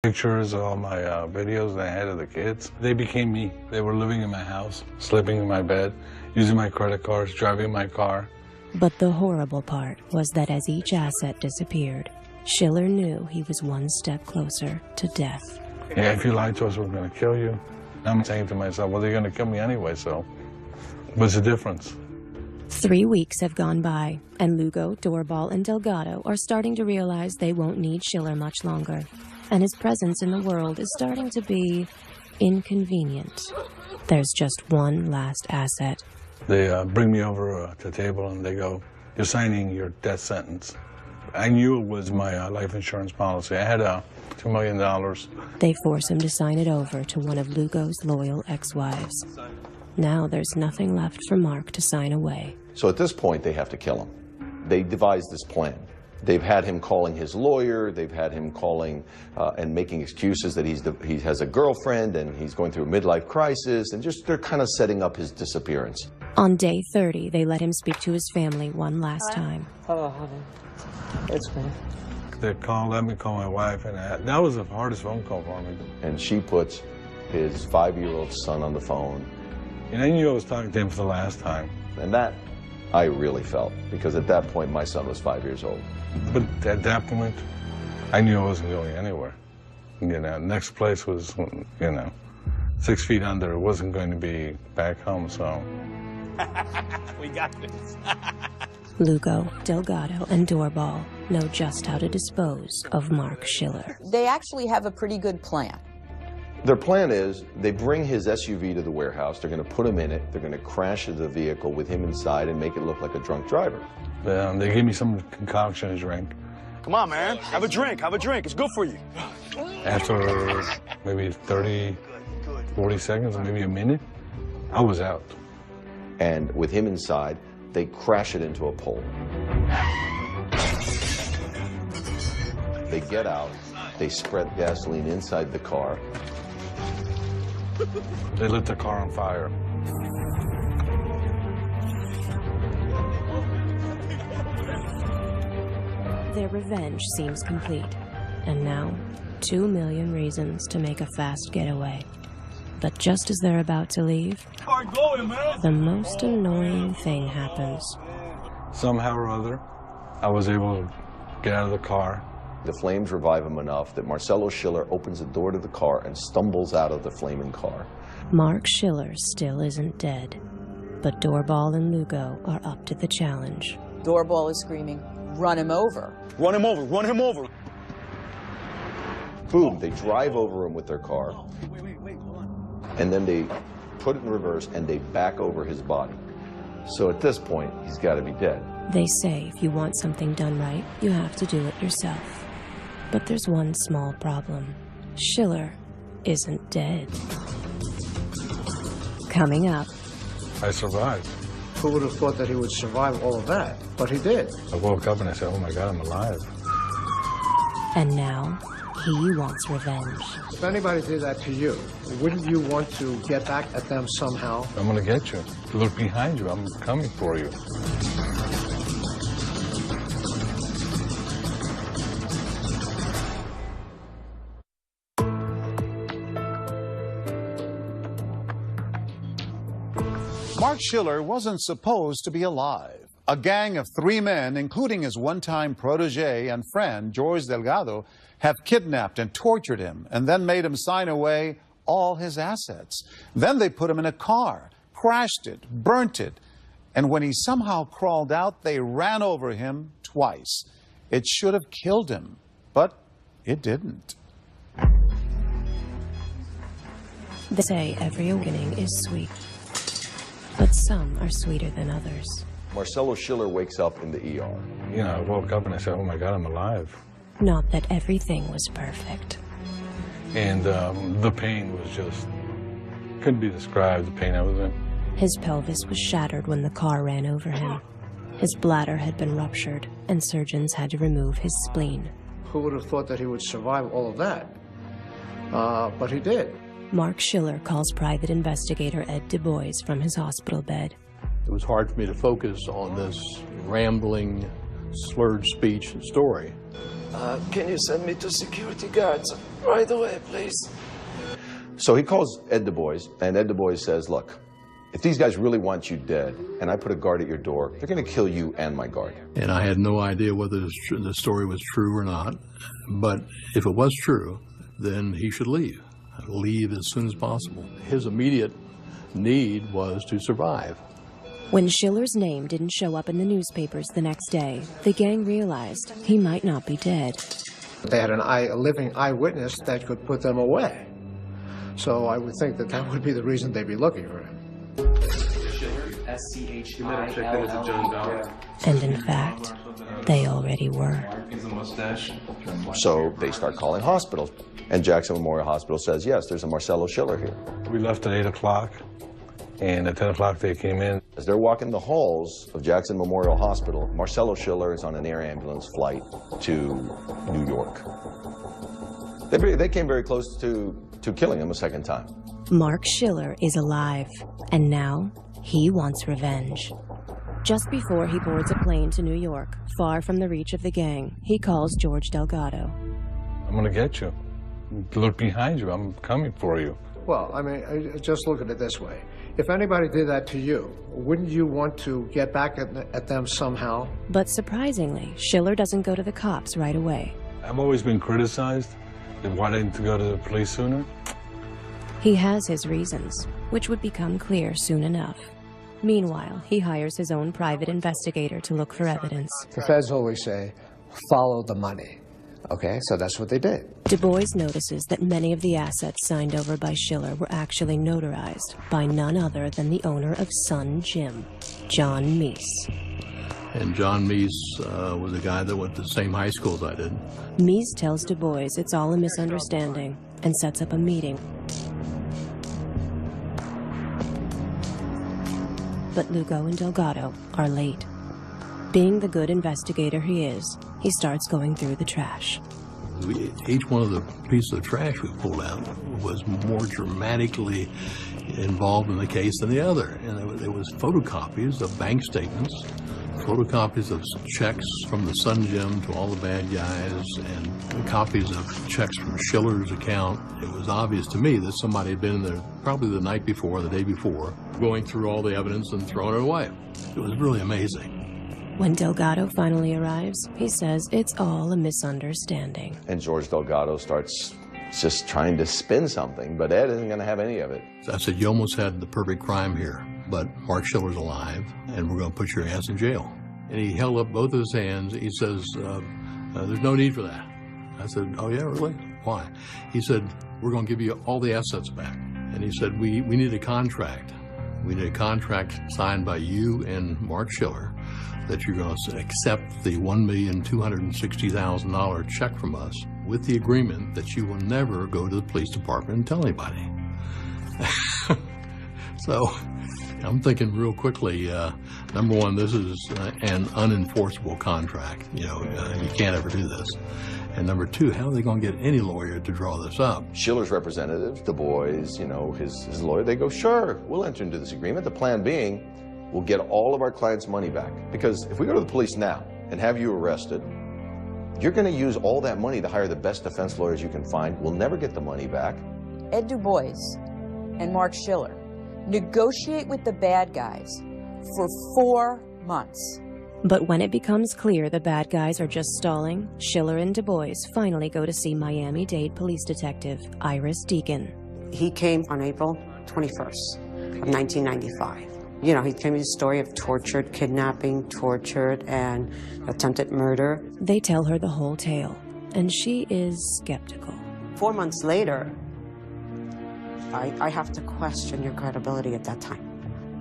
Pictures, all my videos that I had of the kids. They became me. They were living in my house, sleeping in my bed, using my credit cards, driving my car. But the horrible part was that as each asset disappeared, Schiller knew he was one step closer to death. Yeah, if you lie to us, we're going to kill you. I'm saying to myself, well, they're going to kill me anyway, so what's the difference? 3 weeks have gone by, and Lugo, Doorbal, and Delgado are starting to realize they won't need Schiller much longer. And his presence in the world is starting to be inconvenient. There's just one last asset. They bring me over to the table and they go, you're signing your death sentence. I knew it was my life insurance policy. I had $2 million. They force him to sign it over to one of Lugo's loyal ex-wives. Now there's nothing left for Marc to sign away. So at this point, they have to kill him. They devised this plan. They've had him calling his lawyer. They've had him calling and making excuses that he has a girlfriend and he's going through a midlife crisis, and just they're kind of setting up his disappearance. On day 30, they let him speak to his family one last time. Hello, honey. It's me. They let me call my wife, and that was the hardest phone call for me. And she puts his 5-year-old son on the phone. And I knew I was talking to him for the last time. And that I really felt, because at that point, my son was 5 years old. But at that point, I knew I wasn't going anywhere. You know, next place was, 6 feet under. It wasn't going to be back home, so. We got this. Lugo, Delgado, and Doorbal know just how to dispose of Marc Schiller. They actually have a pretty good plan. Their plan is they bring his SUV to the warehouse. They're going to put him in it. They're going to crash the vehicle with him inside and make it look like a drunk driver. They gave me some concoction to drink. Come on, man. Have a drink. Have a drink. It's good for you. After maybe 30, 40 seconds, maybe a minute, I was out. And with him inside, they crash it into a pole. They get out. They spread gasoline inside the car. They lit the car on fire. Their revenge seems complete, and now 2 million reasons to make a fast getaway. But just as they're about to leave, the most annoying thing happens. Somehow or other, I was able to get out of the car. The flames revive him enough that Marcelo Schiller opens the door to the car and stumbles out of the flaming car. Marc Schiller still isn't dead, but Doorbal and Lugo are up to the challenge. Doorbal is screaming, run him over. Run him over. Run him over. Boom, they drive over him with their car. And then they put it in reverse and they back over his body. So at this point, he's got to be dead. They say if you want something done right, you have to do it yourself. But there's one small problem. Schiller isn't dead. Coming up. I survived. Who would have thought that he would survive all of that? But he did. I woke up and I said, oh my God, I'm alive. And now, he wants revenge. If anybody did that to you, wouldn't you want to get back at them somehow? I'm going to get you. Look behind you. I'm coming for you. Marc Schiller wasn't supposed to be alive. A gang of 3 men, including his one-time protege and friend, George Delgado, have kidnapped and tortured him and then made him sign away all his assets. Then they put him in a car, crashed it, burnt it, and when he somehow crawled out, they ran over him twice. It should have killed him, but it didn't. They say every awakening is sweet, but some are sweeter than others. Marcelo Schiller wakes up in the ER. I woke up and I said, oh my God, I'm alive. Not that everything was perfect. And the pain was just, couldn't be described, the pain I was in. His pelvis was shattered when the car ran over him. His bladder had been ruptured, and surgeons had to remove his spleen. Who would have thought that he would survive all of that? But he did. Marc Schiller calls private investigator Ed Du Bois from his hospital bed. It was hard for me to focus on this rambling, slurred speech story. Can you send me to security guards right away, please? So he calls Ed Du Bois, and Ed Du Bois says, look, if these guys really want you dead, and I put a guard at your door, they're going to kill you and my guard. And I had no idea whether the story was true or not, but if it was true, then he should leave. Leave as soon as possible. His immediate need was to survive. When Schiller's name didn't show up in the newspapers the next day, the gang realized he might not be dead. They had a living eyewitness that could put them away. So I would think that that would be the reason they'd be looking for him. And in fact, they already were. So they start calling hospitals. And Jackson Memorial Hospital says, yes, there's a Marcelo Schiller here. We left at 8 o'clock, and at 10 o'clock they came in. As they're walking the halls of Jackson Memorial Hospital, Marcelo Schiller is on an air ambulance flight to New York. They came very close to killing him a second time. Marc Schiller is alive, and now he wants revenge. Just before he boards a plane to New York, far from the reach of the gang, he calls George Delgado. I'm going to get you. Look behind you. I'm coming for you. Well, I mean, just look at it this way. If anybody did that to you, wouldn't you want to get back at them somehow? But surprisingly, Schiller doesn't go to the cops right away. I've always been criticized. Why didn't you go to the police sooner? He has his reasons, which would become clear soon enough. Meanwhile, he hires his own private investigator to look for evidence. The feds always say, follow the money. Okay, so that's what they did. Du Bois notices that many of the assets signed over by Schiller were actually notarized by none other than the owner of Sun Gym, John Meese. And John Meese was a guy that went to the same high school as I did. Meese tells Du Bois it's all a misunderstanding and sets up a meeting. But Lugo and Delgado are late. Being the good investigator he is, he starts going through the trash. Each one of the pieces of trash we pulled out was more dramatically involved in the case than the other. And there was photocopies of bank statements, photocopies of checks from the Sun Gym to all the bad guys, and copies of checks from Schiller's account. It was obvious to me that somebody had been in there probably the night before, the day before, going through all the evidence and throwing it away. It was really amazing. When Delgado finally arrives, he says it's all a misunderstanding. And George Delgado starts just trying to spin something, but Ed isn't going to have any of it. I said, you almost had the perfect crime here, but Marc Schiller's alive, and we're going to put your ass in jail. And he held up both of his hands. He says, there's no need for that. I said, oh, yeah, really? Why? He said, we're going to give you all the assets back. And he said, we need a contract. We need a contract signed by you and Marc Schiller that you're going to accept the $1,260,000 check from us with the agreement that you will never go to the police department and tell anybody. So I'm thinking real quickly, number one, this is an unenforceable contract. You can't ever do this. And number two, how are they going to get any lawyer to draw this up? Schiller's representatives, Du Bois, his lawyer, they go, sure, we'll enter into this agreement. The plan being, we'll get all of our clients' money back. Because if we go to the police now and have you arrested, you're going to use all that money to hire the best defense lawyers you can find. We'll never get the money back. Ed Du Bois and Marc Schiller negotiate with the bad guys for 4 months. But when it becomes clear the bad guys are just stalling, Schiller and Du Bois finally go to see Miami-Dade police detective Iris Deacon. He came on April 21st of 1995. He came with a story of kidnapping, tortured, and attempted murder. They tell her the whole tale, and she is skeptical. 4 months later, I have to question your credibility at that time.